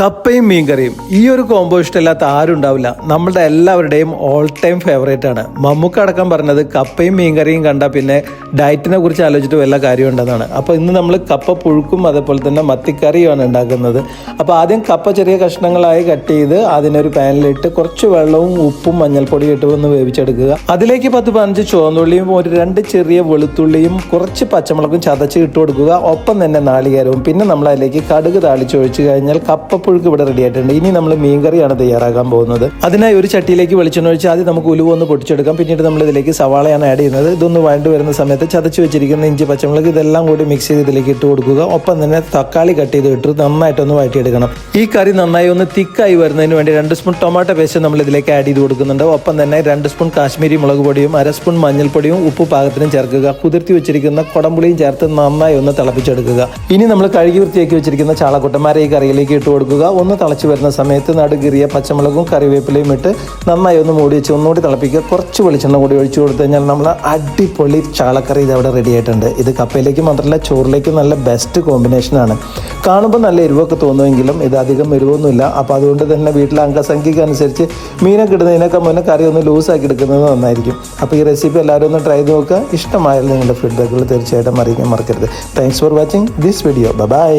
കപ്പയും മീൻകറിയും ഈ ഒരു കോംബോ ഇഷ്ടമില്ലാത്ത ആരും ഉണ്ടാവില്ല. നമ്മളുടെ എല്ലാവരുടെയും ഓൾ ടൈം ഫേവറേറ്റ് ആണ്. മമ്മൂക്ക അടക്കം പറഞ്ഞത് കപ്പയും മീൻകറിയും കണ്ടാൽ പിന്നെ ഡയറ്റിനെ കുറിച്ച് ആലോചിച്ചിട്ട് വല്ല കാര്യം ഉണ്ടെന്നാണ്. അപ്പോൾ ഇന്ന് നമ്മൾ കപ്പ പുഴുക്കും അതേപോലെ തന്നെ മത്തിക്കറിയുമാണ് ഉണ്ടാക്കുന്നത്. അപ്പോൾ ആദ്യം കപ്പ ചെറിയ കഷ്ണങ്ങളായി കട്ട് ചെയ്ത് അതിനൊരു പാനിലിട്ട് കുറച്ച് വെള്ളവും ഉപ്പും മഞ്ഞൾപ്പൊടിയും ഇട്ട് ഒന്ന് വേവിച്ചെടുക്കുക. അതിലേക്ക് 10-15 ചുവന്നുള്ളിയും ഒരു 2 ചെറിയ വെളുത്തുള്ളിയും കുറച്ച് പച്ചമുളകും ചതച്ച് ഇട്ട് കൊടുക്കുക. ഒപ്പം തന്നെ നാളികേരവും. പിന്നെ നമ്മൾ അതിലേക്ക് കടുക് താളിച്ചൊഴിച്ച് കഴിഞ്ഞാൽ കപ്പപ്പുഴുക്ക് ഇവിടെ റെഡി ആയിട്ടുണ്ട്. ഇനി നമ്മൾ മീൻകറിയാണ് തയ്യാറാക്കാൻ പോകുന്നത്. അതിനായി ഒരു ചട്ടിയിലേക്ക് വെളിച്ചെണ്ണ ഒഴിച്ച് ആദ്യം നമുക്ക് ഉലുവ ഒന്ന് പൊടിച്ചെടുക്കാം. പിന്നീട് നമ്മൾ ഇതിലേക്ക് സവാളയാണ് ആഡ് ചെയ്യുന്നത്. ഇതൊന്ന് വഴണ്ട് വരുന്ന സമയത്ത് ചതച്ച് വെച്ചിരിക്കുന്ന ഇഞ്ചി പച്ചമുളക് ഇതെല്ലാം കൂടി മിക്സ് ചെയ്ത് ഇതിലേക്ക് ഇട്ട് കൊടുക്കുക. ഒപ്പം തന്നെ തക്കാളി കട്ട് ചെയ്ത് ഇട്ട് നന്നായിട്ടൊന്ന് വഴറ്റിയെടുക്കണം. ഈ കറി നന്നായി ഒന്ന് തിക്കായി വരുന്നതിന് വേണ്ടി 2 സ്പൂൺ ടൊമാറ്റോ പേസ്റ്റ് നമ്മൾ ഇതിലേക്ക് ആഡ് ചെയ്ത് കൊടുക്കുന്നുണ്ട്. ഒപ്പം തന്നെ 2 സ്പൂൺ കാശ്മീരി മുളക് പൊടിയും 1/2 സ്പൂൺ മഞ്ഞൾപ്പൊടിയും ഉപ്പ് പാകത്തിനും ചേർക്കുക. കുതിർത്തി വെച്ചിരിക്കുന്ന കുടംപുളിയും ചേർത്ത് നന്നായി ഒന്ന് തിളപ്പിച്ചെടുക്കുക. ഇനി നമ്മൾ കഴുകി വൃത്തിയാക്കി വെച്ചിരിക്കുന്ന ചാളക്കുട്ടന്മാരെ ഈ കറിയിലേക്ക് ഇട്ട് കൊടുക്കുക. ഒന്ന് തിളച്ച് വരുന്ന സമയത്ത് നടുകീറിയ പച്ചമുളകും കറിവേപ്പിലയും ഇട്ട് നന്നായി ഒന്ന് മൂടി വെച്ച് ഒന്നുകൂടി തിളപ്പിക്കുക. കുറച്ച് വെളിച്ചെണ്ണ കൂടി ഒഴിച്ചു കൊടുത്തു കഴിഞ്ഞാൽ നമ്മൾ അടിപൊളി ചാളക്കറി ഇത് അവിടെ റെഡി ആയിട്ടുണ്ട്. ഇത് കപ്പയിലേക്ക് മാത്രമല്ല ചോറിലേക്കും നല്ല ബെസ്റ്റ് കോമ്പിനേഷനാണ്. കാണുമ്പോൾ നല്ല എരിവൊക്കെ തോന്നുമെങ്കിലും ഇത് അധികം എരിവൊന്നുമില്ല. അപ്പോൾ അതുകൊണ്ട് തന്നെ വീട്ടിലെ അംഗസംഖ്യയ്ക്ക് അനുസരിച്ച് മീനൊക്കെ ഇടുന്നതിനൊക്കെ മുന്നേ കറി ഒന്ന് ലൂസാക്കി എടുക്കുന്നത് നന്നായിരിക്കും. അപ്പോൾ ഈ റെസിപ്പി എല്ലാവരും ഒന്ന് ട്രൈ ചെയ്ത് നോക്കുക. ഇഷ്ടമായാലും നിങ്ങളുടെ ഫീഡ്ബാക്കുകൾ തീർച്ചയായിട്ടും അറിയിക്കാൻ മറക്കരുത്. Thanks for watching this video. By.